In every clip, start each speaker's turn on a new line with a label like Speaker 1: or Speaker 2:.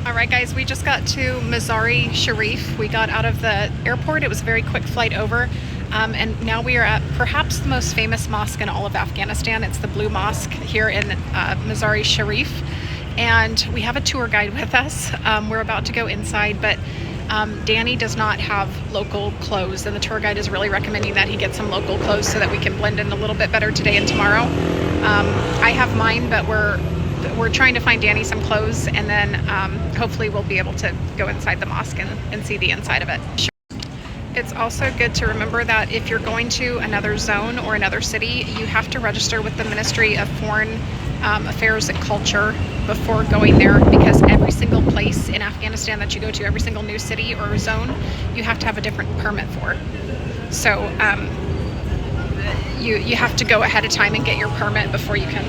Speaker 1: All right, guys, we just got to Mazar-i-Sharif. We got out of the airport. It was a very quick flight over. And now we are at perhaps the most famous mosque in all of Afghanistan. It's the Blue Mosque here in Mazar-i-Sharif. And we have a tour guide with us. We're about to go inside, but Danny does not have local clothes, and the tour guide is really recommending that he get some local clothes so that we can blend in a little bit better today and tomorrow. I have mine, but we're trying to find Danny some clothes, and then hopefully we'll be able to go inside the mosque and see the inside of it. It's also good to remember that if you're going to another zone or another city, you have to register with the Ministry of Foreign Affairs and Culture before going there, because every single place in Afghanistan that you go to, every single new city or zone, you have to have a different permit for. So you have to go ahead of time and get your permit before you can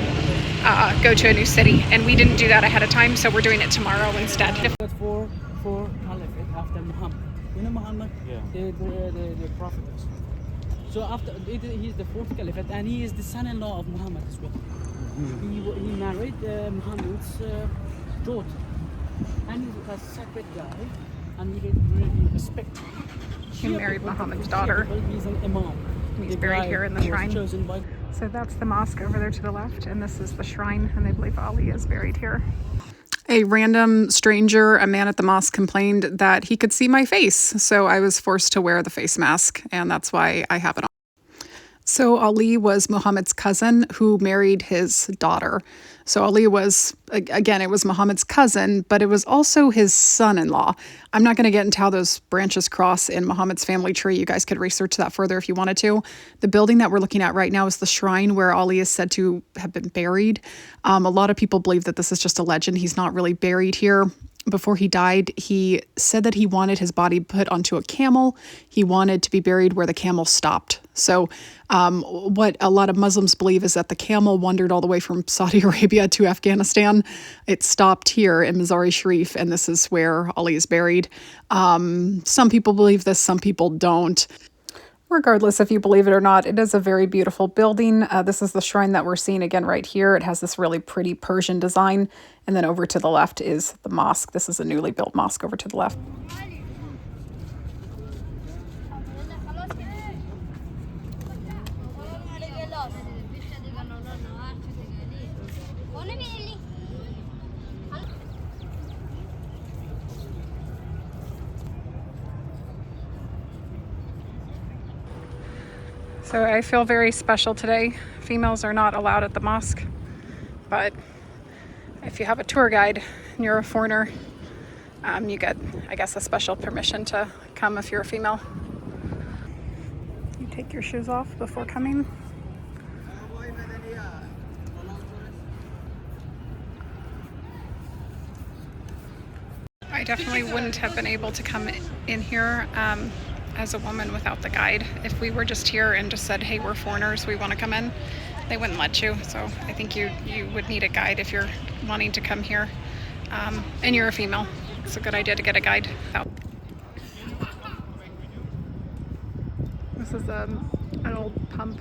Speaker 1: go to a new city, and we didn't do that ahead of time, so we're doing it tomorrow instead.
Speaker 2: For caliphate after Muhammad. You know Muhammad? Yeah. The prophet. So after he's the fourth caliphate, and he is the son-in-law of Muhammad as well. He married Muhammad's daughter, and he's a sacred guy, and we really respect him.
Speaker 1: He married Muhammad's daughter.
Speaker 2: He's an imam.
Speaker 1: He's buried here in the shrine. So that's the mosque over there to the left, and this is the shrine, and they believe Ali is buried here. A random stranger, a man at the mosque, complained that he could see my face, so I was forced to wear the face mask, and that's why I have it on. So Ali was Muhammad's cousin who married his daughter. So Ali was, again, it was Muhammad's cousin, but it was also his son-in-law. I'm not going to get into how those branches cross in Muhammad's family tree. You guys could research that further if you wanted to. The building that we're looking at right now is the shrine where Ali is said to have been buried. A lot of people believe that this is just a legend. He's not really buried here. Before he died, he said that he wanted his body put onto a camel. He wanted to be buried where the camel stopped. So what a lot of Muslims believe is that the camel wandered all the way from Saudi Arabia to Afghanistan. It stopped here in Mazar-i-Sharif, and this is where Ali is buried. Some people believe this, some people don't. Regardless if you believe it or not, it is a very beautiful building. This is the shrine that we're seeing again right here. It has this really pretty Persian design. And then over to the left is the mosque. This is a newly built mosque over to the left. So I feel very special today. Females are not allowed at the mosque, but if you have a tour guide and you're a foreigner, you get, I guess, a special permission to come if you're a female. You take your shoes off before coming. I definitely wouldn't have been able to come in here as a woman without the guide. If we were just here and just said, hey, we're foreigners, we want to come in, they wouldn't let you. So I think you would need a guide if you're wanting to come here and you're a female. It's a good idea to get a guide. This is an old pump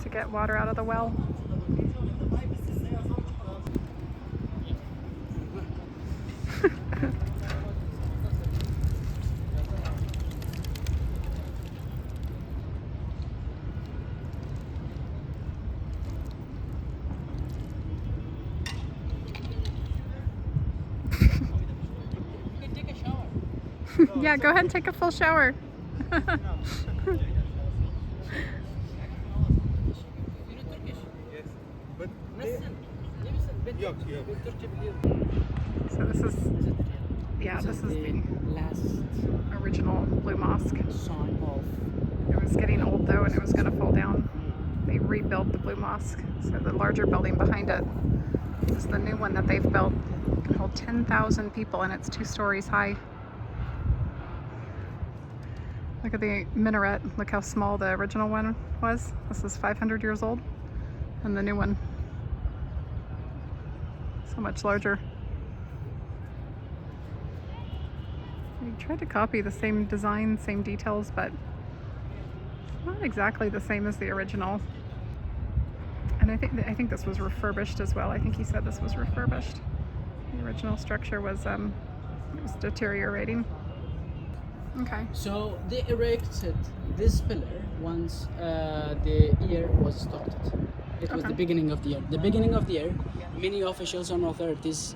Speaker 1: to get water out of the well. Yeah, go ahead and take a full shower. So this is the last original Blue Mosque. It was getting old though, and it was going to fall down. They rebuilt the Blue Mosque. So the larger building behind it is the new one that they've built. It can hold 10,000 people, and it's 2 stories high. Look at the minaret. Look how small the original one was. This is 500 years old, and the new one so much larger. They tried to copy the same design, same details, but it's not exactly the same as the original. And I think this was refurbished as well. I think he said this was refurbished. The original structure was It's deteriorating. Okay.
Speaker 2: So they erected this pillar once the year was started. It was the beginning of the year. The beginning of the year, many officials and authorities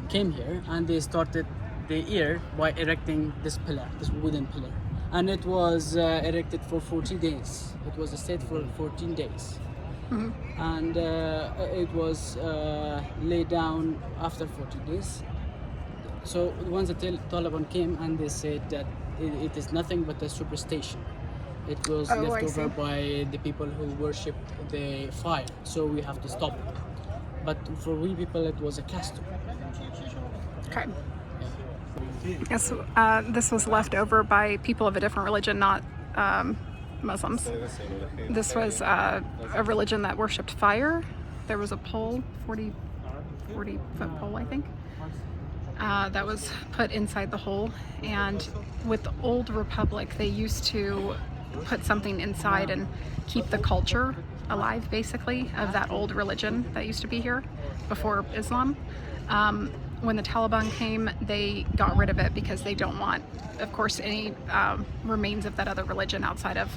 Speaker 2: came here and they started the year by erecting this pillar, this wooden pillar. And it was erected for 40 days. It was stayed for 14 days. And it was laid down after 40 days. So once the Taliban came and they said that it is nothing but a superstition. It was left over by the people who worshipped the fire, so we have to stop it. But for we people, it was a custom.
Speaker 1: Okay. Yes, this was left over by people of a different religion, not Muslims. This was a religion that worshipped fire. There was a pole, 40-foot pole, I think, that was put inside the hole. And with the old Republic, they used to put something inside and keep the culture alive, basically, of that old religion that used to be here before Islam. When the Taliban came, they got rid of it because they don't want, of course, any remains of that other religion outside of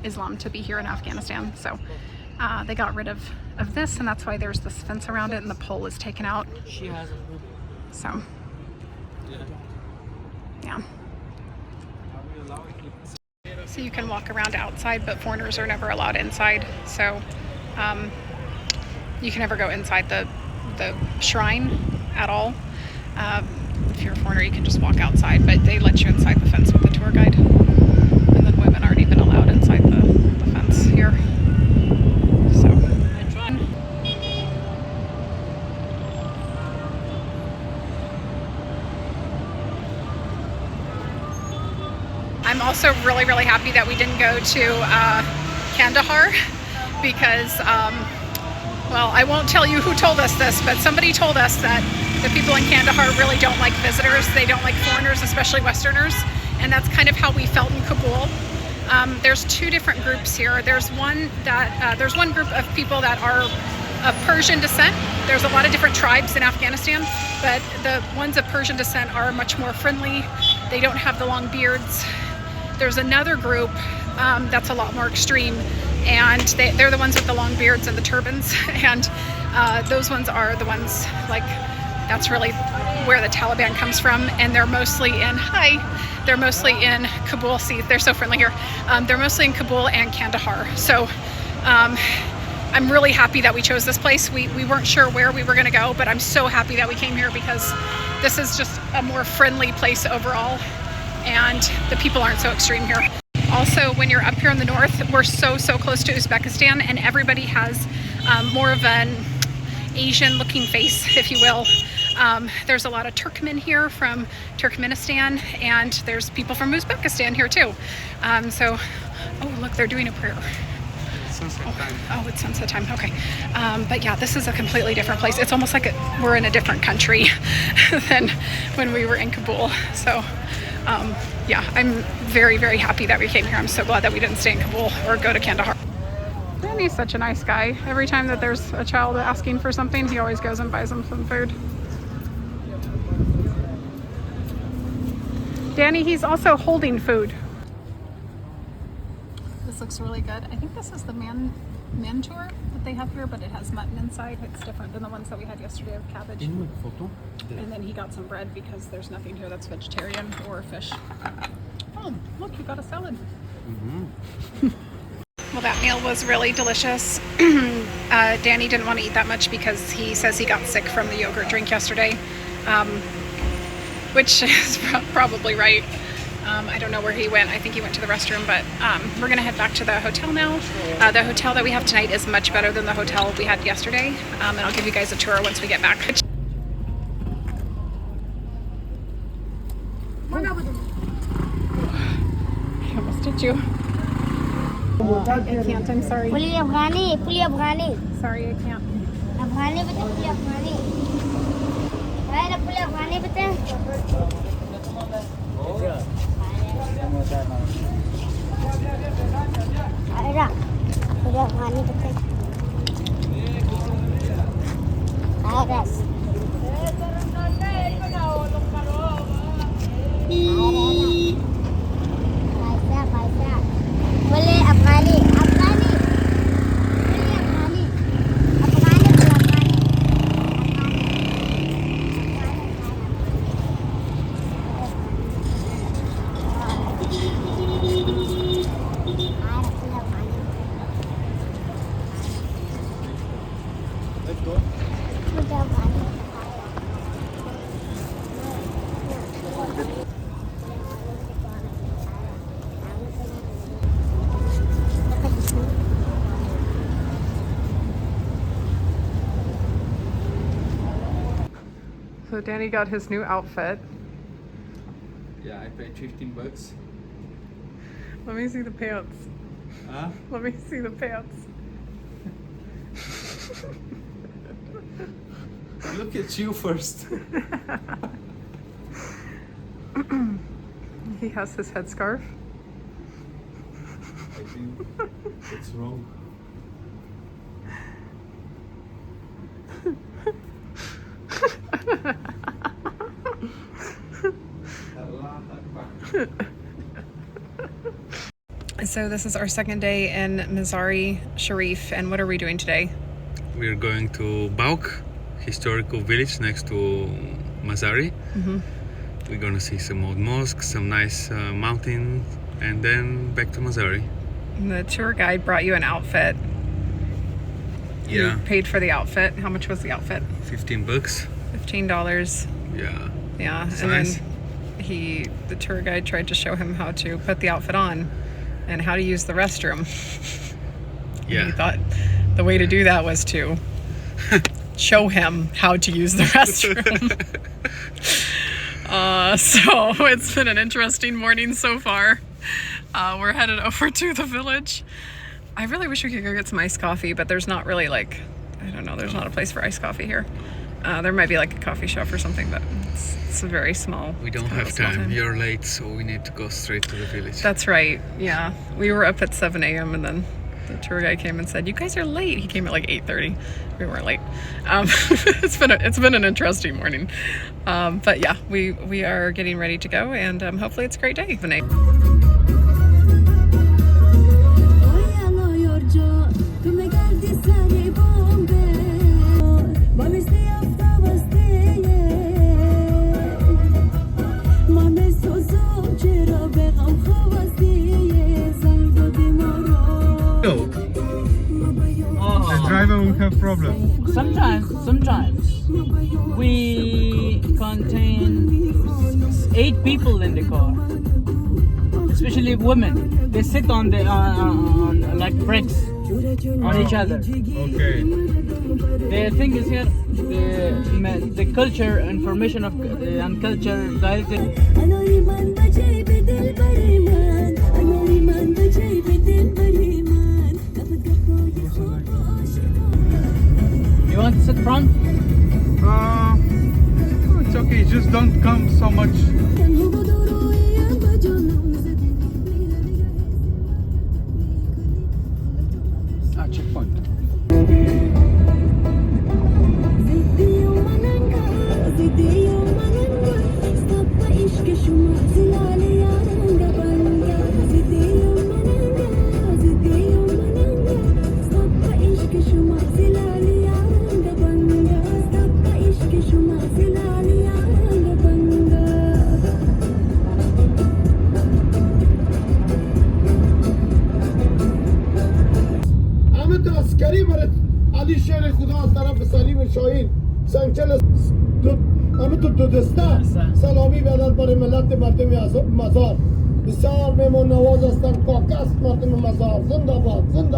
Speaker 1: Islam to be here in Afghanistan. So they got rid of this, and that's why there's this fence around it and the pole is taken out. So, yeah. So you can walk around outside, but foreigners are never allowed inside. So you can never go inside the shrine at all. If you're a foreigner, you can just walk outside, but they let you inside the fence with the tour guide. And then women aren't even allowed inside the fence here. So. I'm also really, really happy that we didn't go to Kandahar because, well, I won't tell you who told us this, but somebody told us that the people in Kandahar really don't like visitors. They don't like foreigners, especially Westerners, and that's kind of how we felt in Kabul. There's two different groups here. There's one group of people that are of Persian descent. There's a lot of different tribes in Afghanistan, but the ones of Persian descent are much more friendly. They don't have the long beards. There's another group that's a lot more extreme, and they're the ones with the long beards and the turbans, and those ones are the ones, like, that's really where the Taliban comes from, and they're mostly in Kabul. See, they're so friendly here. They're mostly in Kabul and Kandahar. So I'm really happy that we chose this place. We weren't sure where we were going to go, but I'm so happy that we came here because this is just a more friendly place overall, and the people aren't so extreme here. Also, when you're up here in the north, we're so close to Uzbekistan, and everybody has more of an Asian looking face, if you will. There's a lot of Turkmen here from Turkmenistan, and there's people from Uzbekistan here too. Oh look, they're doing a prayer. Sunset time. Oh, it's sunset time. Okay. But yeah, this is a completely different place. It's almost like we're in a different country than when we were in Kabul. So yeah, I'm very happy that we came here. I'm so glad that we didn't stay in Kabul or go to Kandahar. Danny's such a nice guy. Every time that there's a child asking for something, he always goes and buys them some food. Danny, he's also holding food. This looks really good. I think this is the man tour that they have here, but it has mutton inside. It's different than the ones that we had yesterday with cabbage. And then he got some bread because there's nothing here that's vegetarian or fish. Oh, look, you got a salad. Well, that meal was really delicious. Danny didn't want to eat that much because he says he got sick from the yogurt drink yesterday, which is probably right. I don't know where he went. I think he went to the restroom, but we're going to head back to the hotel now. The hotel that we have tonight is much better than the hotel we had yesterday, and I'll give you guys a tour once we get back. I almost did you. I can't, I'm sorry. Sorry, I can't. So Danny got his new outfit.
Speaker 3: Yeah, I paid 15 bucks.
Speaker 1: Let me see the pants.
Speaker 3: Huh?
Speaker 1: Let me see the pants.
Speaker 3: Look at you first.
Speaker 1: He has his headscarf.
Speaker 3: I think it's wrong.
Speaker 1: So this is our second day in Mazar-i-Sharif, and what are we doing today?
Speaker 3: We're going to Bauk, historical village next to Mazari. We're gonna see some old mosques, some nice mountains, and then back to Mazari.
Speaker 1: And the tour guide brought you an outfit.
Speaker 3: Yeah.
Speaker 1: You paid for the outfit. How much was the outfit?
Speaker 3: 15 bucks.
Speaker 1: $15.
Speaker 3: Yeah.
Speaker 1: Yeah.
Speaker 3: It's
Speaker 1: and
Speaker 3: nice.
Speaker 1: Then the tour guide tried to show him how to put the outfit on and how to use the restroom.
Speaker 3: Yeah.
Speaker 1: He thought the way to do that was to show him how to use the restroom. So it's been an interesting morning so far. We're headed over to the village. I really wish we could go get some iced coffee, but there's not really there's not a place for iced coffee here. There might be like a coffee shop or something, but it's a very small.
Speaker 3: We don't have time. You're late, so we need to go straight to the village.
Speaker 1: That's right. Yeah, we were up at 7 a.m. and then the tour guide came and said, "You guys are late." He came at like 8:30. We weren't late. It's been an interesting morning, but yeah, we are getting ready to go, and hopefully it's a great day.
Speaker 4: The driver will have problems.
Speaker 2: Sometimes we contain 8 people in the car, especially women. They sit on the on like bricks on each other.
Speaker 4: Okay.
Speaker 2: The thing is here, the culture information of and culture directed. You want to sit front?
Speaker 4: It's okay, just don't come so much. Checkpoint.
Speaker 5: عسکری برد علی شیر خدا از طرف سلیم شاهین سنگچل همه تو دو دسته سلامی بدن برای ملت مردم مزار بسیار میمون نواز هستن کاکس مردم مزار زنده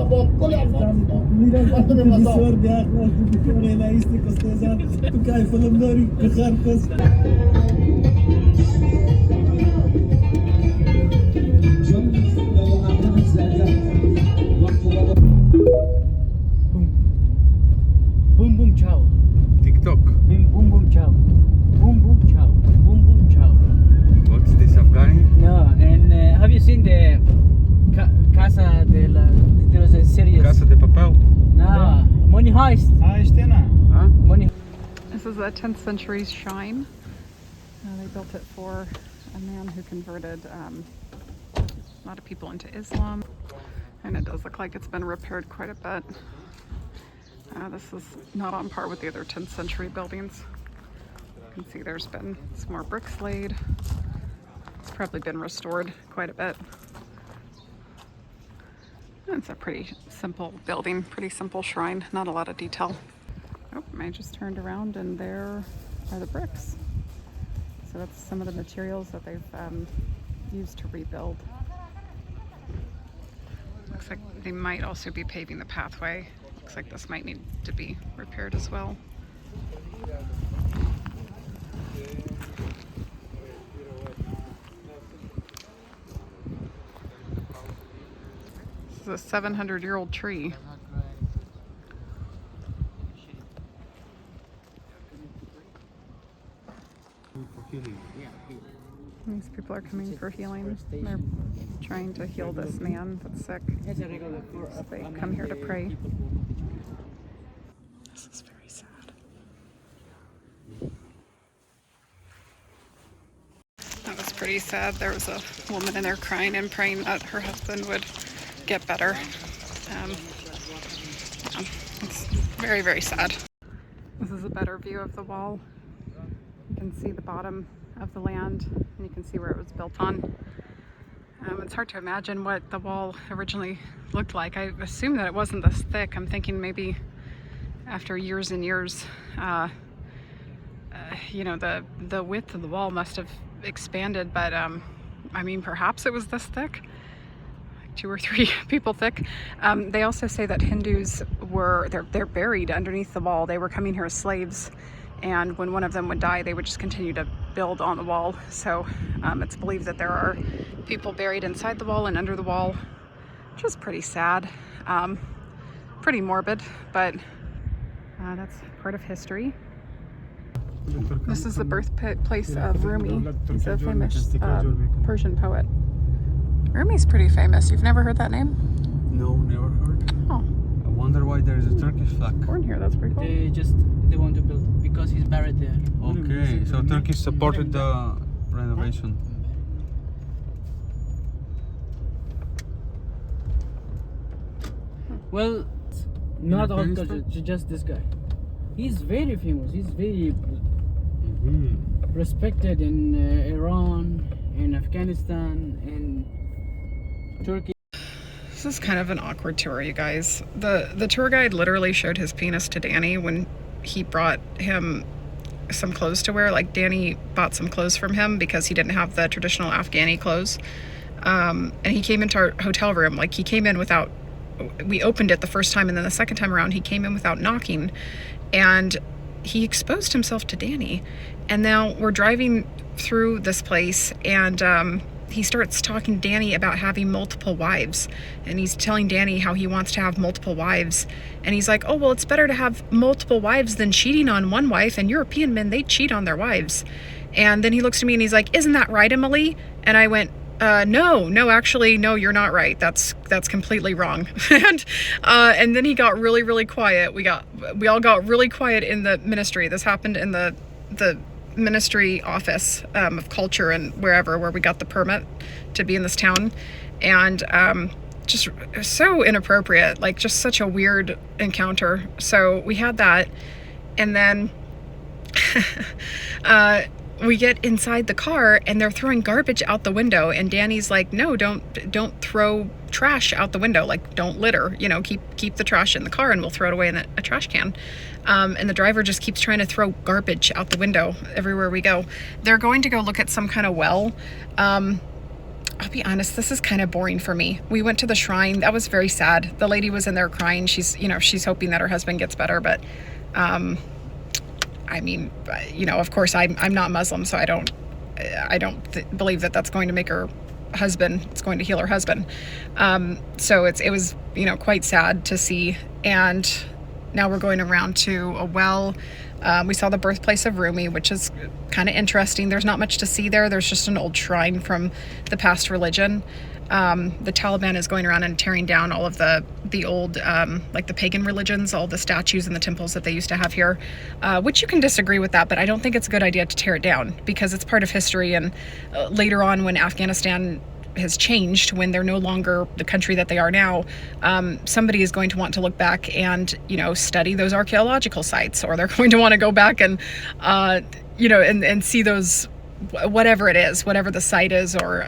Speaker 5: باد کل افغانستان مردم مزار بسیار بیاخلاق بسیار رئیستی کستازان تو که فیلم داری بخیر کس
Speaker 2: Boom boom chow.
Speaker 3: TikTok.
Speaker 2: Boom boom chow. Boom boom chow. Boom boom chow.
Speaker 3: What's this, Afghani?
Speaker 2: No, and have you seen the Casa de la? There was a series.
Speaker 3: Casa de Papel?
Speaker 2: No, Money Heist.
Speaker 3: Huh?
Speaker 2: Money.
Speaker 1: This is a 10th century shrine. They built it for a man who converted a lot of people into Islam, and it does look like it's been repaired quite a bit. This is not on par with the other 10th century buildings. You can see there's been some more bricks laid. It's probably been restored quite a bit. It's a pretty simple building, pretty simple shrine, not a lot of detail. Oh, I just turned around and there are the bricks. So that's some of the materials that they've used to rebuild. Looks like they might also be paving the pathway. Looks like this might need to be repaired as well. This is a 700-year-old tree. These people are coming for healing. They're trying to heal this man that's sick. So they come here to pray. This is very sad. That was pretty sad. There was a woman in there crying and praying that her husband would get better. It's very, very sad. This is a better view of the wall. You can see the bottom of the land, and you can see where it was built on. It's hard to imagine what the wall originally looked like. I assume that it wasn't this thick. I'm thinking maybe after years and years, you know, the width of the wall must have expanded, but I mean, perhaps it was this thick, like 2 or 3 people thick. They also say that Hindus they're buried underneath the wall. They were coming here as slaves, and when one of them would die, they would just continue to build on the wall. So it's believed that there are people buried inside the wall and under the wall, which is pretty sad, pretty morbid, but that's part of history. This is the birthplace of Rumi. He's a famous Persian poet. Rumi's pretty famous. You've never heard that name?
Speaker 4: No, never heard.
Speaker 1: Oh.
Speaker 4: I wonder why there is a Turkish flag.
Speaker 1: Born here, that's pretty cool.
Speaker 2: They want to build because he's buried there.
Speaker 4: Okay, so Turkey supported the renovation.
Speaker 2: Well, not all
Speaker 4: Afghanistan?
Speaker 2: cultures, just this guy. He's very famous. He's very respected in Iran, in Afghanistan, in Turkey.
Speaker 1: This is kind of an awkward tour, you guys. The tour guide literally showed his penis to Danny when he brought him some clothes to wear. Like, Danny bought some clothes from him because he didn't have the traditional Afghani clothes. And he came into our hotel room. Like, he came in without, we opened it the first time, and then the second time around he came in without knocking, and he exposed himself to Danny. And now we're driving through this place, and he starts talking to Danny about having multiple wives, and he's telling Danny how he wants to have multiple wives, and he's like, oh, well, it's better to have multiple wives than cheating on one wife, and European men, they cheat on their wives. And then he looks at me and he's like, isn't that right, Emily? And I went, no, actually, no, you're not right. That's completely wrong. And then he got really, really quiet. We all got really quiet in the ministry. This happened in the ministry office of culture and where we got the permit to be in this town. And just so inappropriate, like just such a weird encounter. So we had that, and then we get inside the car and they're throwing garbage out the window, and Danny's like, no, don't throw trash out the window, like don't litter, you know, keep the trash in the car and we'll throw it away in a trash can. And the driver just keeps trying to throw garbage out the window everywhere we go. They're going to go look at some kind of well. I'll be honest, this is kind of boring for me. We went to the shrine. That was very sad. The lady was in there crying. She's hoping that her husband gets better, but I mean, you know, of course I'm not Muslim, so I don't believe that that's going to make her husband, it's going to heal her husband. So it was, you know, quite sad to see. And now we're going around to a well. We saw the birthplace of Rumi, which is kind of interesting. There's not much to see there. There's just an old shrine from the past religion. The Taliban is going around and tearing down all of the old, like the pagan religions, all the statues and the temples that they used to have here, which you can disagree with that, but I don't think it's a good idea to tear it down because it's part of history. And later on, when Afghanistan has changed, when they're no longer the country that they are now, somebody is going to want to look back and, you know, study those archaeological sites, or they're going to want to go back and, you know, and see those, whatever it is, whatever the site is, or,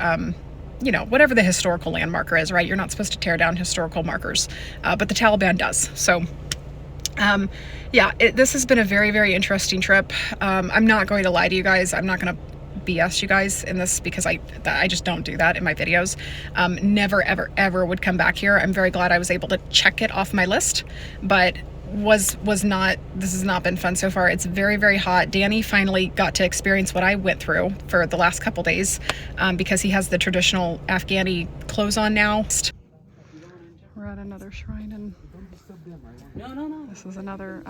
Speaker 1: you know, whatever the historical landmarker is, right? You're not supposed to tear down historical markers, but the Taliban does. So, yeah, this has been a very, very interesting trip. I'm not going to lie to you guys. I'm not going to BS you guys in this because I just don't do that in my videos. Never, ever, ever would come back here. I'm very glad I was able to check it off my list, but this has not been fun so far. It's very, very hot. Danny finally got to experience what I went through for the last couple days, because he has the traditional Afghani clothes on now. got another shrine, and
Speaker 2: No.
Speaker 1: this is another,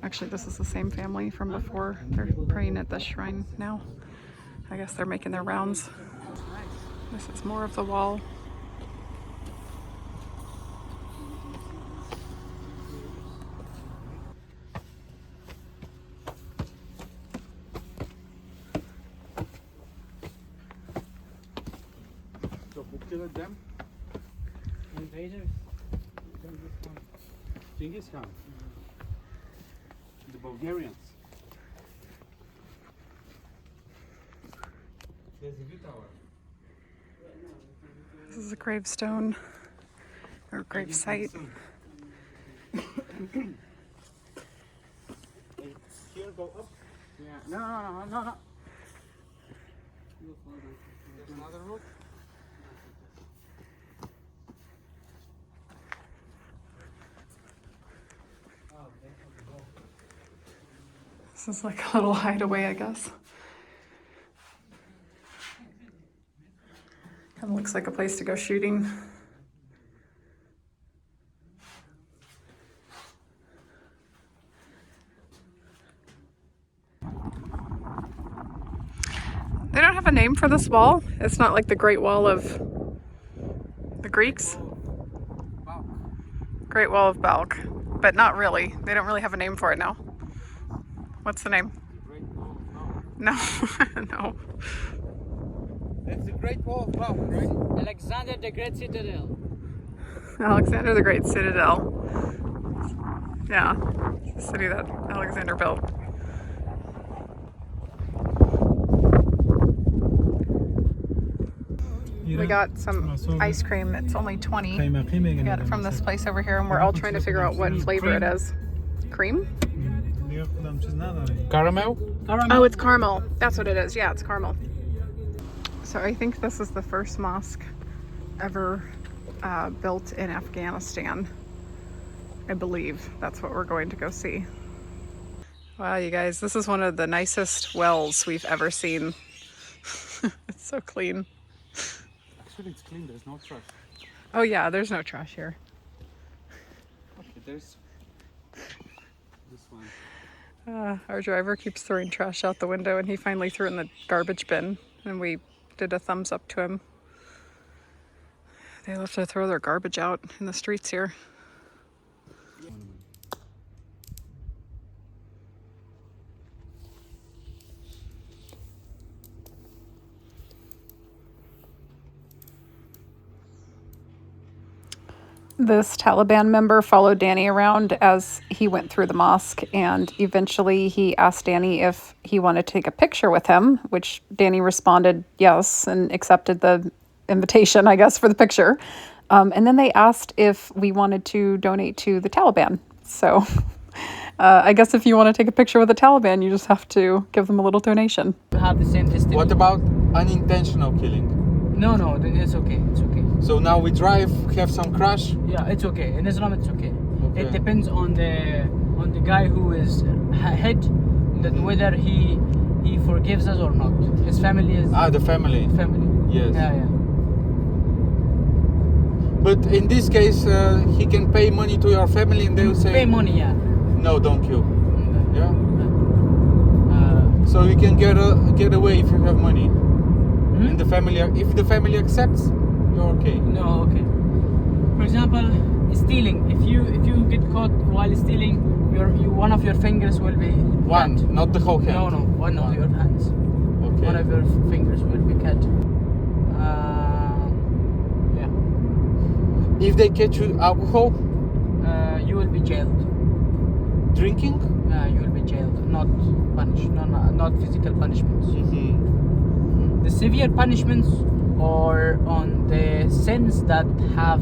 Speaker 1: actually this is the same family from before. They're praying at this shrine now. I guess they're making their rounds. This is more of the wall.
Speaker 4: Them? Genghis Khan. The Bulgarians. There's a view tower.
Speaker 1: This is a gravestone or grave site.
Speaker 4: Here, go up.
Speaker 2: Yeah. No.
Speaker 4: There's another route.
Speaker 1: This is like a little hideaway, I guess. Kind of looks like a place to go shooting. They don't have a name for this wall. It's not like the Great Wall of the Greeks. Great Wall of Balk, but not really. They don't really have a name for it now. What's the name? No, no.
Speaker 4: It's the Great Wall of Balk, right?
Speaker 2: Alexander the Great Citadel.
Speaker 1: Alexander the Great Citadel. Yeah, the city that Alexander built. We got some ice cream. It's only 20. We got it from this place over here, and we're all trying to figure out what flavor it is. Cream?
Speaker 4: Caramel?
Speaker 1: Oh, it's caramel. That's what it is. Yeah, it's caramel. So I think this is the first mosque ever built in Afghanistan. I believe that's what we're going to go see. Wow, you guys, this is one of the nicest wells we've ever seen. It's so clean.
Speaker 4: Actually, it's clean. There's no trash.
Speaker 1: Oh yeah, there's no trash here.
Speaker 4: Okay, there's this one.
Speaker 1: Our driver keeps throwing trash out the window, and he finally threw it in the garbage bin, and we did a thumbs up to him. They love to throw their garbage out in the streets here. This Taliban member followed Danny around as he went through the mosque, and eventually he asked Danny if he wanted to take a picture with him, which Danny responded yes and accepted the invitation, I guess, for the picture. And then they asked if we wanted to donate to the Taliban. So I guess if you want to take a picture with the Taliban, you just have to give them a little donation.
Speaker 2: We have the same destiny.
Speaker 4: What about unintentional killing?
Speaker 2: No, it's okay. It's okay.
Speaker 4: So now we drive, have some crash.
Speaker 2: Yeah, it's okay. In Islam, it's okay. It depends on the guy who is head, that whether he forgives us or not. His family is
Speaker 4: The family.
Speaker 2: family.
Speaker 4: Yes.
Speaker 2: Yeah.
Speaker 4: But in this case, he can pay money to your family, and they will say,
Speaker 2: Pay money, yeah.
Speaker 4: no, don't kill. Yeah.
Speaker 2: Uh,
Speaker 4: So you can get away if you have money. And the family, if the family accepts, you're okay.
Speaker 2: No, okay. For example, stealing. If you get caught while stealing, one of your fingers will be
Speaker 4: One,
Speaker 2: cut.
Speaker 4: not the whole hand.
Speaker 2: No, one of your hands.
Speaker 4: Okay.
Speaker 2: One of your fingers will be cut. Yeah.
Speaker 4: If they catch you alcohol,
Speaker 2: You will be jailed.
Speaker 4: drinking.
Speaker 2: You will be jailed, not punished. No, not physical punishments. The severe punishments are on the sins that have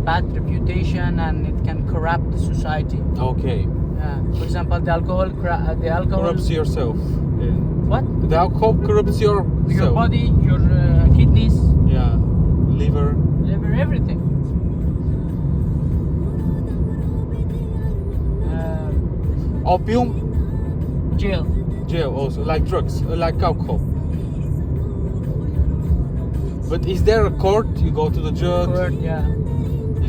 Speaker 2: bad reputation and it can corrupt the society.
Speaker 4: Okay.
Speaker 2: For example, the alcohol
Speaker 4: Corrupts yourself. Yeah.
Speaker 2: What?
Speaker 4: The alcohol corrupts your
Speaker 2: Your body, your kidneys,
Speaker 4: Yeah. Liver.
Speaker 2: everything.
Speaker 4: Opium.
Speaker 2: Jail.
Speaker 4: Jail also, like drugs, like alcohol. But is there a court? You go to the judge.
Speaker 2: Court, yeah.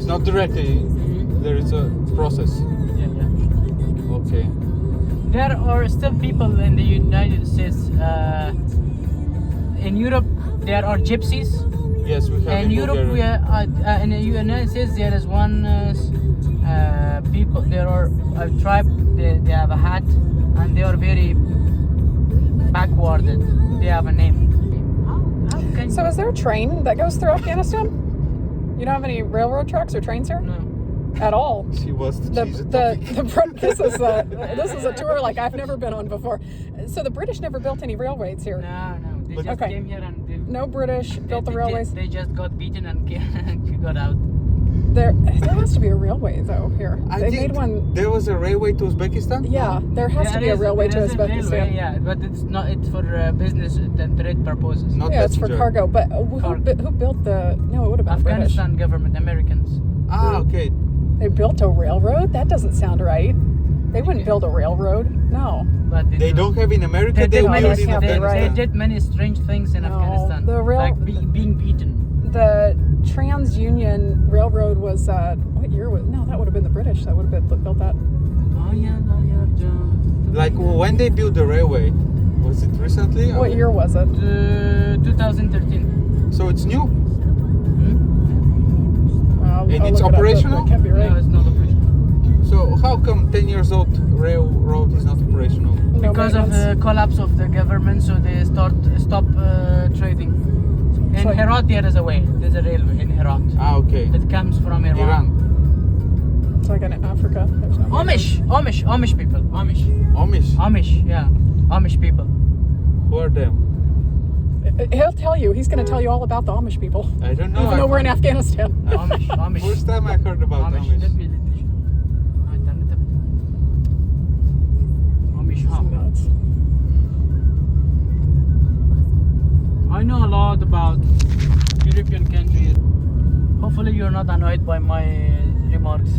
Speaker 4: It's not directly. There is a process.
Speaker 2: Yeah.
Speaker 4: Okay.
Speaker 2: There are still people in the United States. In Europe, there are gypsies.
Speaker 4: Yes, we have.
Speaker 2: In Europe, in the United States, there is one people. There are a tribe. They have a hat, and they are very backwarded. They have a name. How can
Speaker 1: So is there a train that goes through Afghanistan? You don't have any railroad tracks or trains here?
Speaker 2: No.
Speaker 1: At all?
Speaker 4: She was to change the topic.
Speaker 1: This is a tour like I've never been on before. So the British never built any railways here.
Speaker 2: No. They just
Speaker 1: Okay.
Speaker 2: came here and
Speaker 1: No British built the railways.
Speaker 2: They just got beaten and got out.
Speaker 1: There has to be a railway though here.
Speaker 4: I
Speaker 1: They
Speaker 4: think
Speaker 1: made one.
Speaker 4: there was a railway to Uzbekistan.
Speaker 1: Yeah, there has to be a railway to
Speaker 2: There is a
Speaker 1: Uzbekistan.
Speaker 2: railway, yeah, but it's not. It's for business and trade purposes.
Speaker 4: Not
Speaker 1: Yeah, it's for
Speaker 4: passenger.
Speaker 1: cargo. But who built the? No, it would have been British.
Speaker 2: Afghanistan government, Americans.
Speaker 4: Ah, okay.
Speaker 1: They built a railroad? That doesn't sound right. They wouldn't build a railroad. No.
Speaker 2: But
Speaker 4: They don't have in America.
Speaker 2: They
Speaker 4: They
Speaker 2: did,
Speaker 4: build
Speaker 2: many,
Speaker 4: in
Speaker 1: can't be
Speaker 2: they,
Speaker 4: Afghanistan.
Speaker 2: they did many strange things in
Speaker 1: No,
Speaker 2: Afghanistan,
Speaker 1: the
Speaker 2: like being beaten.
Speaker 1: The Trans-Union Railroad was what year was? No, that would have been the British. That would have been built that.
Speaker 2: Oh yeah.
Speaker 4: Like when they built the railway, was it recently?
Speaker 1: What year was it?
Speaker 2: 2013.
Speaker 4: So it's new.
Speaker 1: I'll
Speaker 4: And
Speaker 1: look
Speaker 4: it's
Speaker 1: it up, but
Speaker 4: operational?
Speaker 1: That can't be right.
Speaker 2: No, it's not operational.
Speaker 4: So how come 10 years old railroad is not operational?
Speaker 1: No
Speaker 2: Because of
Speaker 1: maintenance.
Speaker 2: the collapse of the government, so they stop trading. In
Speaker 1: So-
Speaker 2: Herat, there is a way. There's a railway in Herat.
Speaker 4: Ah, okay.
Speaker 2: It comes from Iran.
Speaker 4: Iran.
Speaker 1: It's like in Africa. There's no
Speaker 2: Amish people. Amish, yeah. Amish people.
Speaker 4: Who are them?
Speaker 1: He'll tell you. He's going to tell you all about the Amish people.
Speaker 4: I don't know.
Speaker 1: Even though we're in Afghanistan.
Speaker 2: Amish.
Speaker 4: First time I heard about
Speaker 2: Amish.
Speaker 4: Amish.
Speaker 2: Let me. Amish, huh?
Speaker 1: Nuts.
Speaker 2: I know a lot about European countries. Hopefully you're not annoyed by my remarks.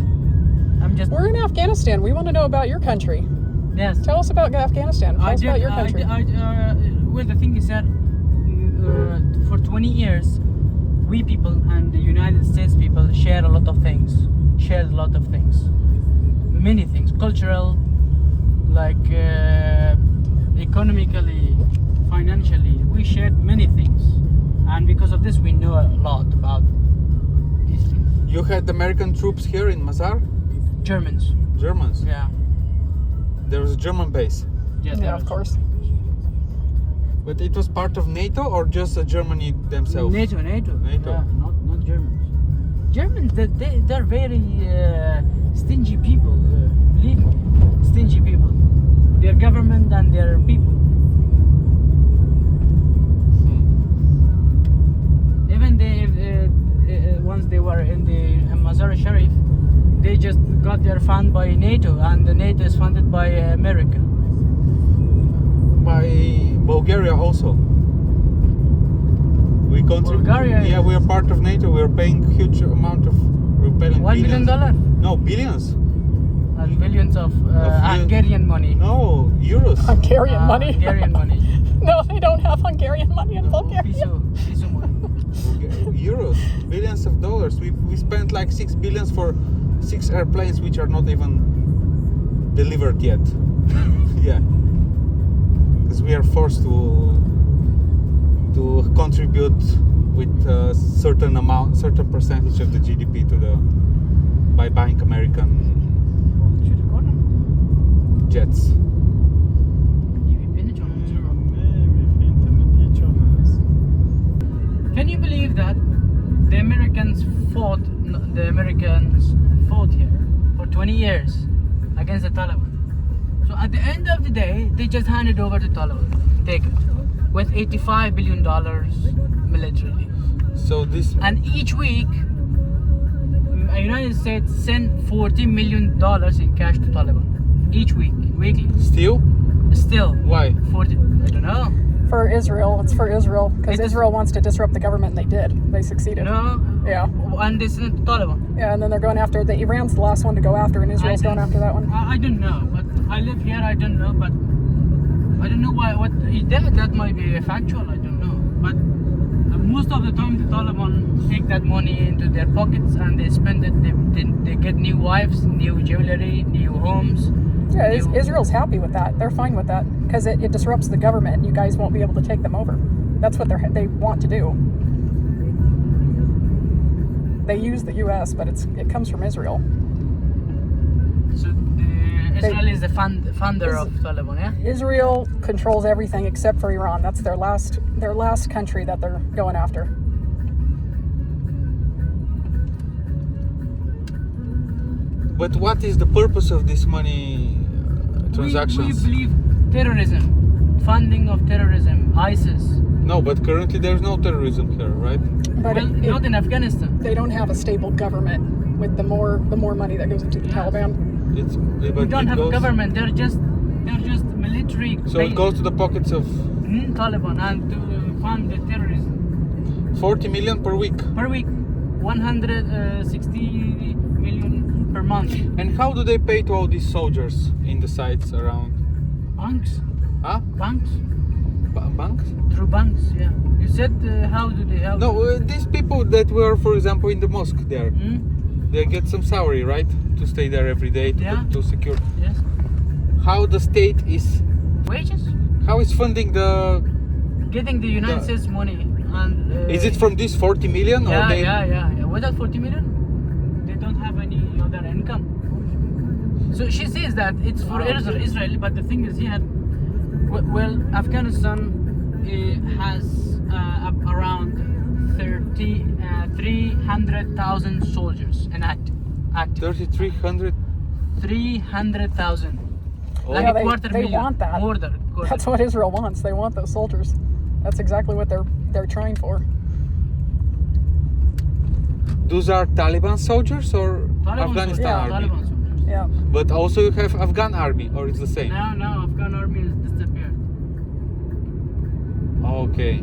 Speaker 2: I'm just...
Speaker 1: We're in Afghanistan. We want to know about your country.
Speaker 2: Yes.
Speaker 1: Tell us about Afghanistan. Tell us about your country.
Speaker 2: Well, the thing is that for 20 years, we people and the United States people shared a lot of things. Many things. Cultural, like economically, financially. We shared many things. And because of this, we know a lot about these things.
Speaker 4: You had American troops here in Mazar?
Speaker 2: Germans.
Speaker 4: Germans?
Speaker 2: Yeah.
Speaker 4: There was a German base.
Speaker 1: Yeah, of course.
Speaker 4: But it was part of NATO or just Germany themselves?
Speaker 2: NATO.
Speaker 4: NATO.
Speaker 2: Yeah, not Germans. Germans, they're very stingy people. Believe me, stingy people. Their government and their people. Even once they were in the Mazar-i-Sharif, they just got their fund by NATO, and the NATO is funded by America.
Speaker 4: By Bulgaria also. We contribute.
Speaker 2: Bulgaria
Speaker 4: Yeah,
Speaker 2: is-
Speaker 4: we are part of NATO. We are paying huge amount of. We're paying
Speaker 2: $1
Speaker 4: billions.
Speaker 2: billion
Speaker 4: No, billions.
Speaker 2: and billions of Hungarian money.
Speaker 4: No, euros.
Speaker 1: Hungarian money.
Speaker 2: Hungarian money.
Speaker 1: No, they don't have Hungarian money in Bulgaria.
Speaker 2: Piso money.
Speaker 4: Euros, billions of dollars. We spent like 6 billions for 6 airplanes which are not even delivered yet. Yeah, because we are forced to contribute with a certain percentage of the GDP by buying American jets.
Speaker 2: Can you believe that the Americans fought here for 20 years against the Taliban? So at the end of the day, they just handed over to Taliban. Take it. With $85 billion militarily.
Speaker 4: So this
Speaker 2: And each week, the United States sent $40 million in cash to Taliban. Each week, weekly.
Speaker 4: still?
Speaker 2: Still,
Speaker 4: Why?
Speaker 2: 40, I don't know.
Speaker 1: For Israel, it's for Israel because
Speaker 2: It is-
Speaker 1: Israel wants to disrupt the government, and they did. They succeeded.
Speaker 2: No.
Speaker 1: Yeah.
Speaker 2: And they sent it to Taliban.
Speaker 1: Yeah, and then they're going after the Iran's the last one to go after, and Israel's going after that one.
Speaker 2: I don't know, but I live here. I don't know, but I don't know why. What that might be factual. I don't know, but Most of the time, the Taliban take that money into their pockets and they spend it. They get new wives, new jewelry, new homes.
Speaker 1: Yeah, Israel's happy with that. They're fine with that because it disrupts the government. You guys won't be able to take them over. That's what they want to do. They use the U.S., but it comes from Israel.
Speaker 2: So Israel is the funder of Taliban, yeah?
Speaker 1: Israel controls everything except for Iran. That's their last country that they're going after.
Speaker 4: But what is the purpose of this money transactions?
Speaker 2: We believe terrorism, funding of terrorism, ISIS.
Speaker 4: No, but currently there's no terrorism here, right?
Speaker 1: But
Speaker 2: Well, not in Afghanistan.
Speaker 1: they don't have a stable government with the more money that goes into the Taliban.
Speaker 2: We don't have a government. They're just military.
Speaker 4: So it goes to the pockets of
Speaker 2: Taliban and to fund the terrorism
Speaker 4: 40 million per week.
Speaker 2: per week, 160 million per month.
Speaker 4: And how do they pay to all these soldiers in the sites around?
Speaker 2: Banks,
Speaker 4: Huh?
Speaker 2: banks,
Speaker 4: Banks?
Speaker 2: through banks. Yeah. You said how do they help?
Speaker 4: No, these people that were, for example, in the mosque there, they get some salary, right? To stay there every day, to secure.
Speaker 2: Yes.
Speaker 4: How the state is,
Speaker 2: Wages.
Speaker 4: how is funding the,
Speaker 2: Getting the United States money and.
Speaker 4: is it from this 40 million?
Speaker 2: Yeah,
Speaker 4: or they,
Speaker 2: yeah. Without 40 million, they don't have any other income. So she says that it's for Israel, but the thing is here, well, Afghanistan has around 300,000 soldiers in active.
Speaker 4: 3,300.
Speaker 2: 300,000.
Speaker 4: Oh.
Speaker 2: Like
Speaker 1: Yeah,
Speaker 2: a quarter
Speaker 1: they
Speaker 2: million.
Speaker 1: want that.
Speaker 2: More than a quarter.
Speaker 1: That's what Israel wants. They want those soldiers. That's exactly what they're trying for.
Speaker 4: Those are Taliban soldiers or
Speaker 2: Taliban
Speaker 4: Afghanistan
Speaker 1: soldiers.
Speaker 4: army?
Speaker 2: Taliban soldiers.
Speaker 1: Yeah.
Speaker 4: But also you have Afghan army, or it's the same?
Speaker 2: Now Afghan army is disappeared.
Speaker 4: Okay.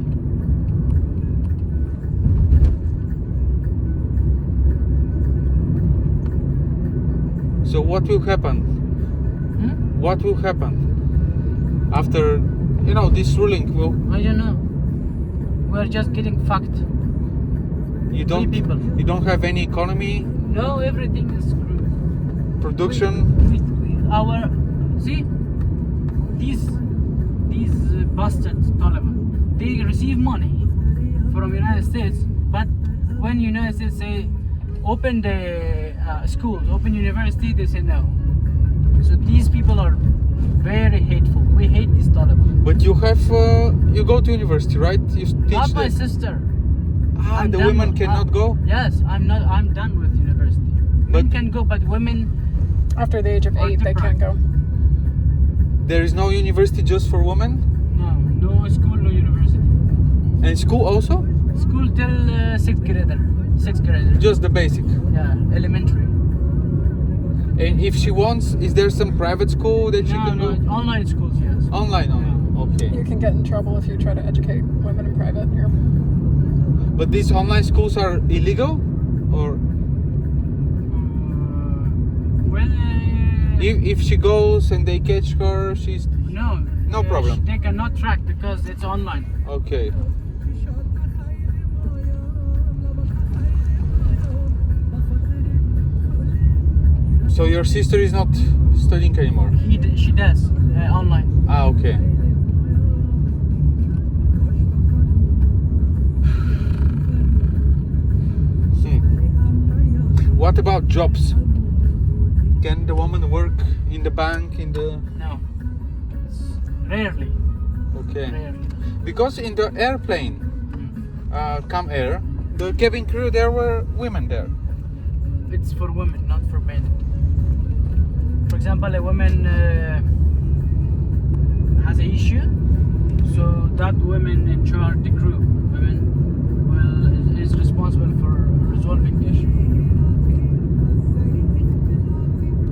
Speaker 4: So what will happen? What will happen after, this ruling will?
Speaker 2: I don't know. We're just getting fucked.
Speaker 4: You
Speaker 2: people.
Speaker 4: don't have any economy,
Speaker 2: No, everything is screwed.
Speaker 4: production.
Speaker 2: See, these bastards, Taliban, they receive money from United States, but when United States say open the schools, open university, they say no. So these people are very hateful. We hate these Taliban.
Speaker 4: But you have, you go to university, right? You teach
Speaker 2: Not my
Speaker 4: them.
Speaker 2: sister.
Speaker 4: The
Speaker 2: done
Speaker 4: women
Speaker 2: with-
Speaker 4: cannot go.
Speaker 2: Yes, I'm done with university. Men
Speaker 4: But-
Speaker 2: can go, but women.
Speaker 1: After the age of 8, they can't go.
Speaker 4: There is no university just for women,
Speaker 2: No school, no university.
Speaker 4: and school also.
Speaker 2: School till sixth grader.
Speaker 4: Just the basic.
Speaker 2: Yeah, elementary.
Speaker 4: And if she wants, is there some private school that she
Speaker 2: No,
Speaker 4: can
Speaker 2: no,
Speaker 4: go?
Speaker 2: online schools, yes.
Speaker 4: Online only. Okay.
Speaker 1: You can get in trouble if you try to educate women in private here.
Speaker 4: But these online schools are illegal, or if she goes and they catch her, she's
Speaker 2: no
Speaker 4: problem.
Speaker 2: They cannot track because it's online.
Speaker 4: okay. So your sister is not studying anymore.
Speaker 2: She does online.
Speaker 4: Okay. What about jobs? Can the woman work in the bank, in the...
Speaker 2: No, it's rarely.
Speaker 4: Okay.
Speaker 2: Rarely.
Speaker 4: Because in the airplane, Come Air, the cabin crew, there were women there.
Speaker 2: It's for women, not for men. For example, a woman has an issue, so that woman in charge, the crew, is responsible for resolving the issue.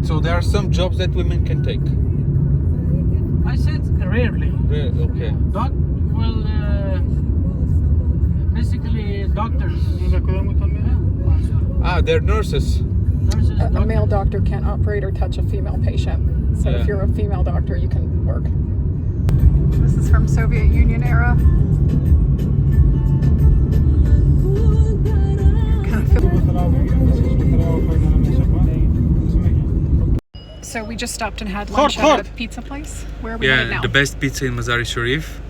Speaker 4: So there are some jobs that women can take.
Speaker 2: I said rarely.
Speaker 4: Okay.
Speaker 2: Basically doctors.
Speaker 4: They're nurses.
Speaker 2: Nurses,
Speaker 1: A male doctor can't operate or touch a female patient. So
Speaker 4: Yeah.
Speaker 1: if you're a female doctor, you can work. This is from Soviet Union era. So we just stopped and had lunch at a pizza place. Where are we headed now?
Speaker 3: The best pizza in Mazar-i-Sharif.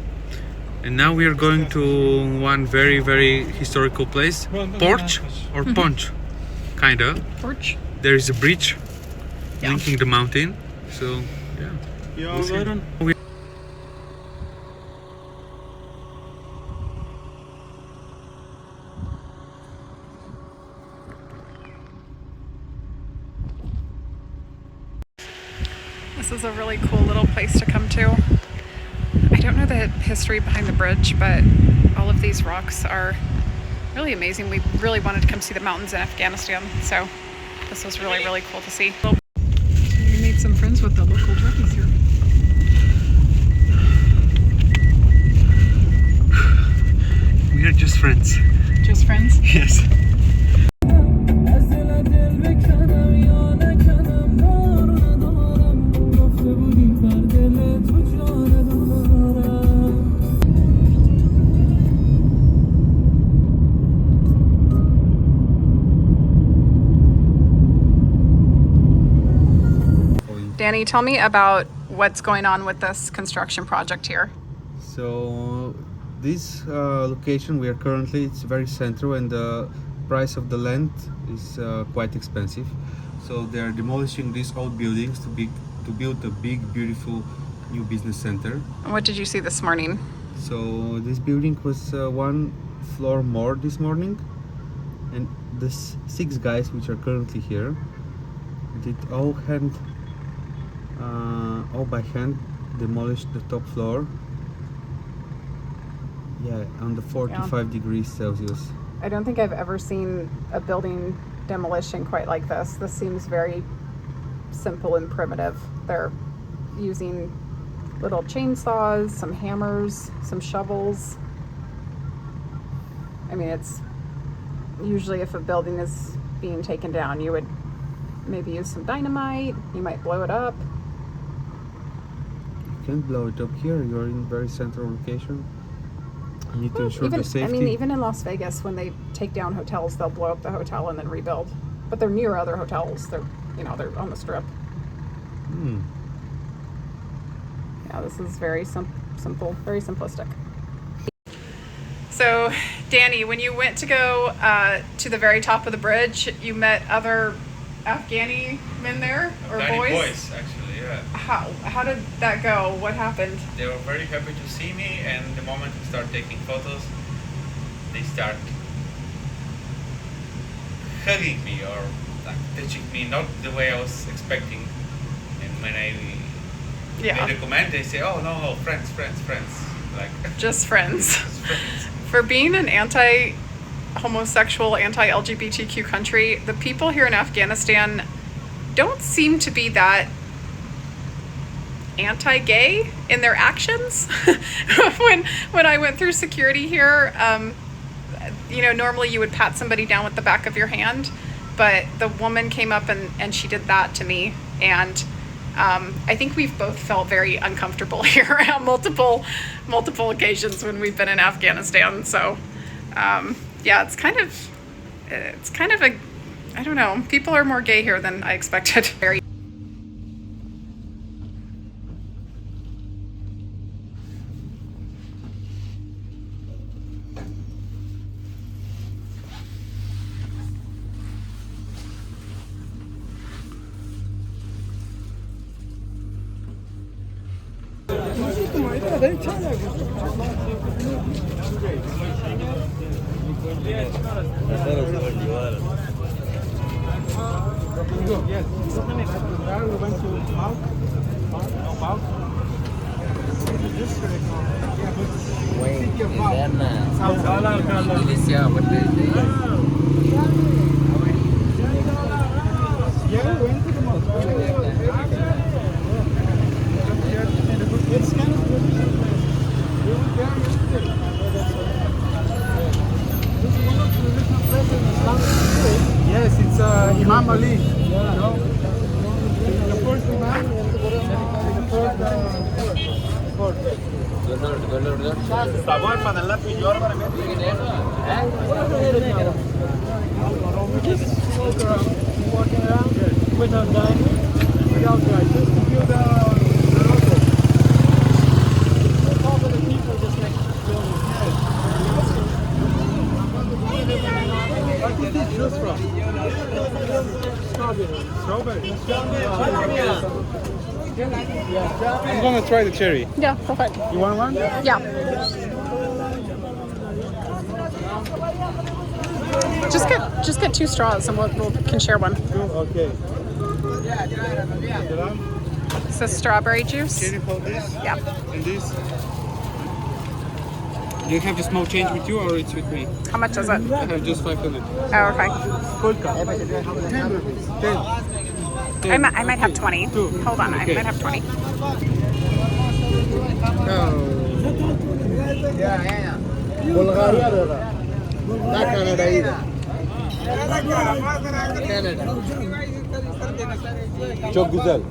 Speaker 3: And now we are going to one very, very historical place. Porch or Ponch, kinda.
Speaker 1: Porch.
Speaker 3: There is a bridge linking the mountain. So yeah. We'll see.
Speaker 1: This is a really cool little place to come to. I don't know the history behind the bridge, but all of these rocks are really amazing. We really wanted to come see the mountains in Afghanistan, so this was really, really cool to see. So we made some friends with the local druggies here.
Speaker 3: We are just friends.
Speaker 1: Just friends?
Speaker 3: Yes.
Speaker 1: Danny, tell me about what's going on with this construction project here.
Speaker 4: So this location we are currently, it's very central, and the price of the land is quite expensive. So they are demolishing these old buildings to build a big, beautiful new business center.
Speaker 1: What did you see this morning?
Speaker 4: So this building was one floor more this morning, and the 6 guys which are currently here did all by hand demolished the top floor. Yeah, on the 45 degrees Celsius.
Speaker 1: I don't think I've ever seen a building demolition quite like this. This seems very simple and primitive. They're using little chainsaws, some hammers, some shovels. I mean, it's usually if a building is being taken down, you would maybe use some dynamite, you might blow it up.
Speaker 4: You can't blow it up here, you're in very central location. You need to ensure the safety.
Speaker 1: I mean, even in Las Vegas, when they take down hotels, they'll blow up the hotel and then rebuild. But they're near other hotels. They're on the strip. Yeah, this is very simple, very simplistic. So, Danny, when you went to go to the very top of the bridge, you met other Afghani men there, or
Speaker 3: Boys, actually, yeah.
Speaker 1: How did that go? What happened?
Speaker 3: They were very happy to see me, and the moment we start taking photos, they start hugging me or like touching me, not the way I was expecting. And when I made a comment, they say, "Oh no, friends," like
Speaker 1: just friends.
Speaker 3: just friends.
Speaker 1: For being an anti-homosexual, anti-LGBTQ country, the people here in Afghanistan don't seem to be that anti-gay in their actions. when I went through security here, normally you would pat somebody down with the back of your hand, but the woman came up and she did that to me, and I think we've both felt very uncomfortable here on multiple occasions when we've been in Afghanistan. So yeah, it's kind of a, I don't know, people are more gay here than I expected. Very.
Speaker 2: Yes, it's Imam Ali. The first Imam and the first. Walking around with our diamond, without prices. Half of the people just next to the building. What is this juice from? Strawberry.
Speaker 4: I'm gonna try the cherry.
Speaker 1: Yeah, go ahead.
Speaker 4: You want one?
Speaker 1: Yeah. Just get 2 straws and we'll can share one.
Speaker 4: Okay.
Speaker 1: Is this strawberry juice?
Speaker 4: Can you hold this?
Speaker 1: Yeah.
Speaker 4: And this? Do you have the small change with you or it's with me?
Speaker 1: How much is it?
Speaker 4: I have just 500.
Speaker 1: Oh, okay.
Speaker 4: Polka. 10 rupees. 10.
Speaker 1: I might have 20. Hold on,
Speaker 4: Okay.
Speaker 1: I might have 20.
Speaker 5: Bulgaria da. Da Canada da.
Speaker 4: Çok güzel.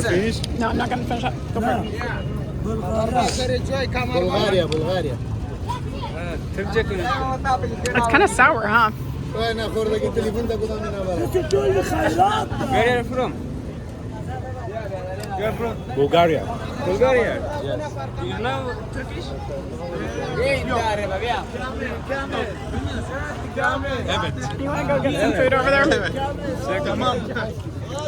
Speaker 5: Finish?
Speaker 1: No, I'm not gonna finish it. Go for it.
Speaker 5: Bulgaria.
Speaker 1: It's kind of sour, huh?
Speaker 5: Ana khordagi telefon da kudam na bara.
Speaker 4: Where are you from? You are from Bulgaria. Bulgaria? Yes. Do you know Turkish? Evet.
Speaker 1: You want to go get some food over there?
Speaker 4: Tamam.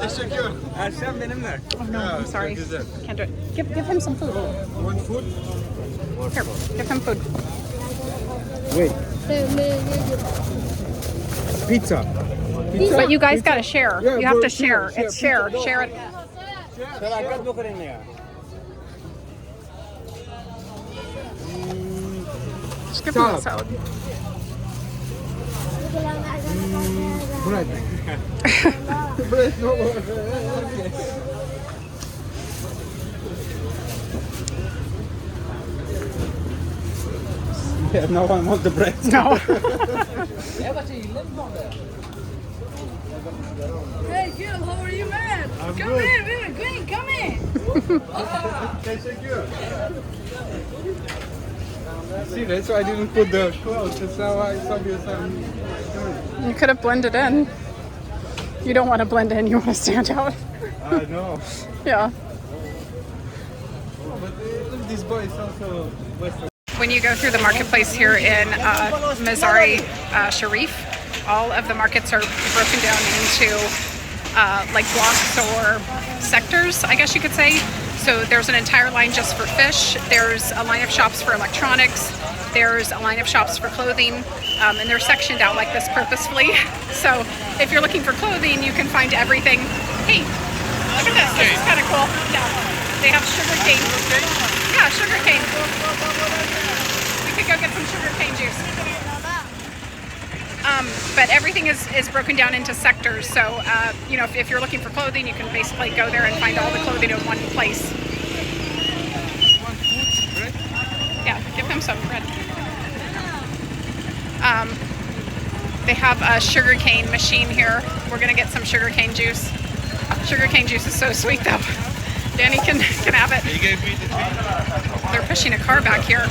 Speaker 4: Teşekkür. Akşam benimle.
Speaker 1: Oh no, I'm sorry.
Speaker 4: Çok güzel.
Speaker 1: Can't do it. Give him some food.
Speaker 4: Want food?
Speaker 1: Here, give him food.
Speaker 4: Wait. Pizza.
Speaker 1: But you guys gotta share.
Speaker 4: Yeah,
Speaker 1: You have to
Speaker 4: share,
Speaker 1: share. It's share. Share it. Just give him the salad.
Speaker 4: Bread. Bread, no. Yeah, no one wants the bread.
Speaker 1: No.
Speaker 6: Hey, Gil, how are you, man?
Speaker 4: I'm
Speaker 6: Come
Speaker 4: good.
Speaker 6: in, man. Green, come in.
Speaker 4: See, that's why I didn't put the clothes. That's how I saw you some.
Speaker 1: You could have blended in. You don't want to blend in. You want to stand out.
Speaker 4: I know.
Speaker 1: Yeah.
Speaker 4: But look, this boy is also Western.
Speaker 1: When you go through the marketplace here in Mazar-i-Sharif, all of the markets are broken down into like blocks or sectors, I guess you could say. So there's an entire line just for fish. There's a line of shops for electronics. There's a line of shops for clothing, and they're sectioned out like this purposefully. So if you're looking for clothing, you can find everything. Hey, look at this. This is kind of cool. Yeah, they have sugar cane. Yeah, sugar cane. We could go get some sugar cane juice. But everything is broken down into sectors. So, you know, if you're looking for clothing, you can basically go there and find all the clothing in one place. Yeah, give him some bread. They have a sugarcane machine here. We're gonna get some sugarcane juice. Sugarcane juice is so sweet though. Danny can have it. They're pushing a car back here.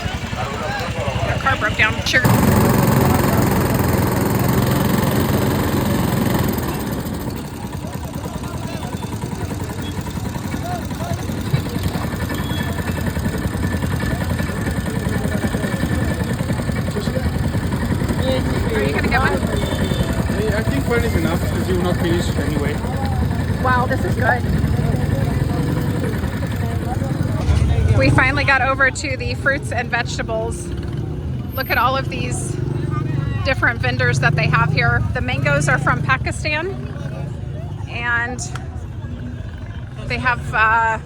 Speaker 1: Their car broke down. Sugar. Are you gonna get one?
Speaker 4: I think one is enough because you will not finish anyway.
Speaker 1: Wow, this is good. We finally got over to the fruits and vegetables. Look at all of these different vendors that they have here. The mangoes are from Pakistan, and they have,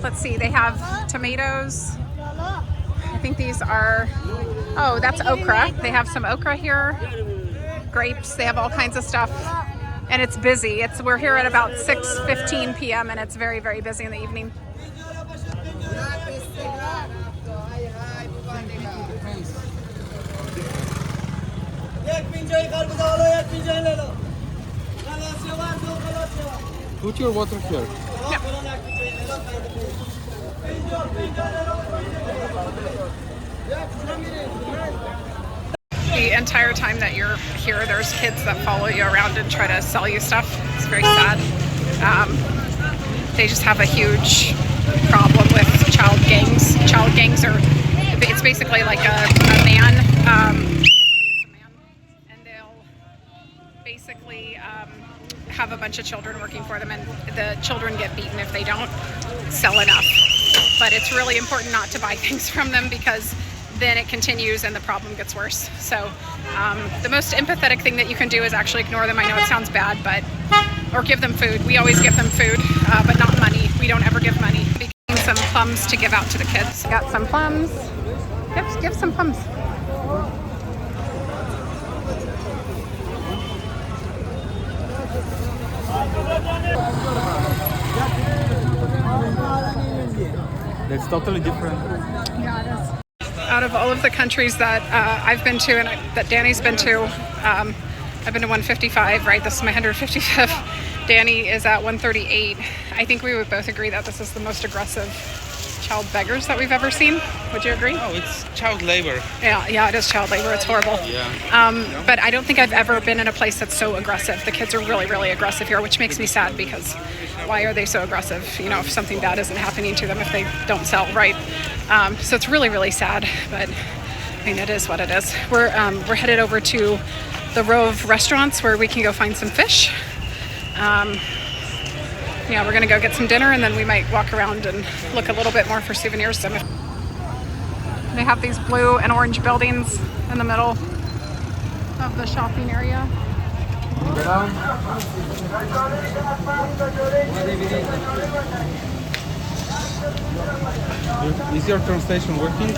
Speaker 1: let's see, they have tomatoes. I think these are, oh, that's okra. They have some okra here. Grapes, they have all kinds of stuff. And it's busy. We're here at about 6:15 p.m. and it's very, very busy in the evening.
Speaker 4: Put your water here.
Speaker 1: The entire time that you're here, there's kids that follow you around and try to sell you stuff. It's very sad. They just have a huge problem with child gangs. Child gangs are, it's basically like a man, usually it's a man, and they'll basically have a bunch of children working for them, and the children get beaten if they don't sell enough. But it's really important not to buy things from them, because then it continues and the problem gets worse. So the most empathetic thing that you can do is actually ignore them. I know it sounds bad, but, or give them food. We always give them food, but not money. We don't ever give money. Making some plums to give out to the kids. Got some plums. Give some plums.
Speaker 4: That's totally different.
Speaker 1: Yeah, it is. Out of all of the countries that I've been to and that Danny's been to, I've been to 155, right? This is my 155th. Danny is at 138. I think we would both agree that this is the most aggressive child beggars that we've ever seen. Would you agree?
Speaker 4: Oh, it's child labor.
Speaker 1: Yeah, it is child labor. It's horrible.
Speaker 4: Yeah.
Speaker 1: But I don't think I've ever been in a place that's so aggressive. The kids are really, really aggressive here, which makes me sad, because why are they so aggressive? You know, if something bad isn't happening to them, if they don't sell, right? So it's really, really sad, but I mean, it is what it is. We're headed over to the row of restaurants where we can go find some fish. Yeah, we're gonna go get some dinner, and then we might walk around and look a little bit more for souvenirs. They have these blue and orange buildings in the middle of the shopping area.
Speaker 4: Is your translation working?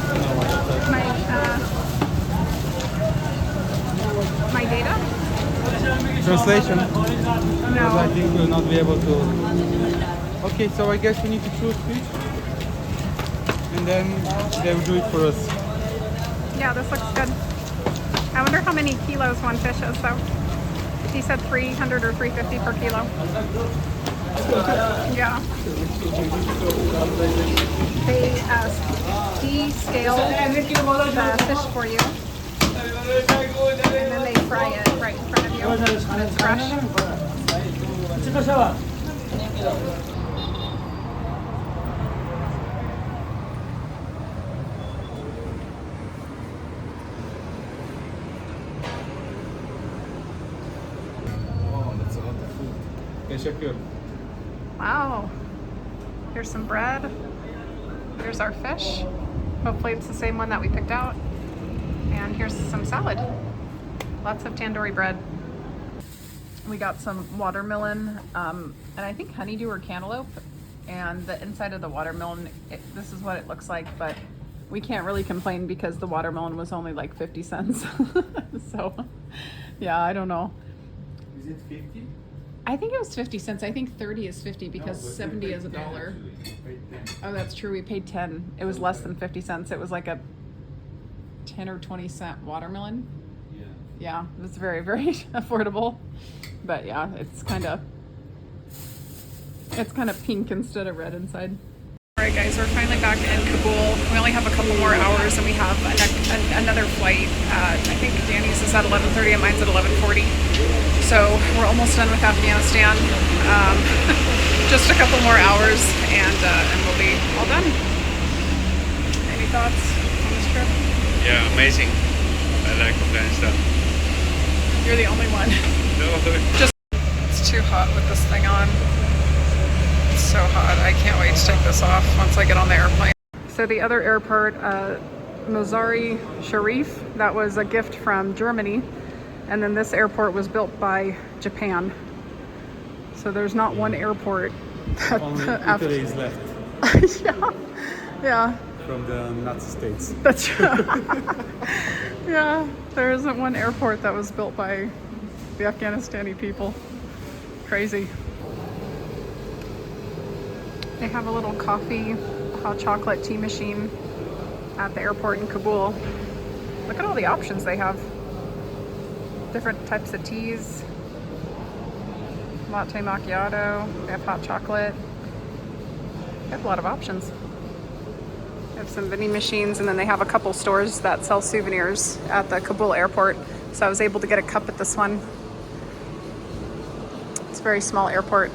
Speaker 1: My data?
Speaker 4: Translation?
Speaker 1: No.
Speaker 4: Because I think we'll not be able to. Okay, so I guess we need to choose fish, and then they will do it for us.
Speaker 1: Yeah, this looks good. I wonder how many kilos one fish is, though. He said 300 or 350 per kilo. Yeah. They descale the fish for you, and then they fry it right in front of you when it's fresh.
Speaker 4: Oh, that's a lot of food. Teşekkür.
Speaker 1: Wow. Here's some bread. Here's our fish. Hopefully it's the same one that we picked out. And here's some salad. Lots of tandoori bread. We got some watermelon, and I think honeydew or cantaloupe. And the inside of the watermelon, this is what it looks like, but we can't really complain because the watermelon was only like 50 cents. So, yeah, I don't know.
Speaker 4: Is it 50?
Speaker 1: I think it was 50 cents. I think 30 is 50 because 70 is $1. Oh, that's true. We paid 10. It was less than 50 cents. It was like a 10 or 20 cent watermelon. Yeah, it was very, very affordable. But yeah, it's kind of pink instead of red inside. All right, guys, we're finally back in Kabul. We only have a couple more hours, and we have another flight. I think Danny's is at 11:30 and mine's at 11:40. So we're almost done with Afghanistan. Just a couple more hours, and we'll be all done. Any thoughts on this trip?
Speaker 3: Yeah, amazing. I like Afghanistan.
Speaker 1: You're the only one.
Speaker 3: No,
Speaker 1: It's too hot with this thing on. It's so hot. I can't wait to take this off once I get on the airplane. So the other airport, Mazar-i-Sharif, that was a gift from Germany. And then this airport was built by Japan. So there's not one airport that
Speaker 4: Only Italy is left
Speaker 1: yeah.
Speaker 4: from the Nazi states.
Speaker 1: That's true. Yeah, there isn't one airport that was built by the Afghanistani people. Crazy. They have a little coffee, hot chocolate tea machine at the airport in Kabul. Look at all the options they have. Different types of teas. Latte macchiato. They have hot chocolate. They have a lot of options. They have some vending machines, and then they have a couple stores that sell souvenirs at the Kabul airport. So I was able to get a cup at this one. It's a very small airport.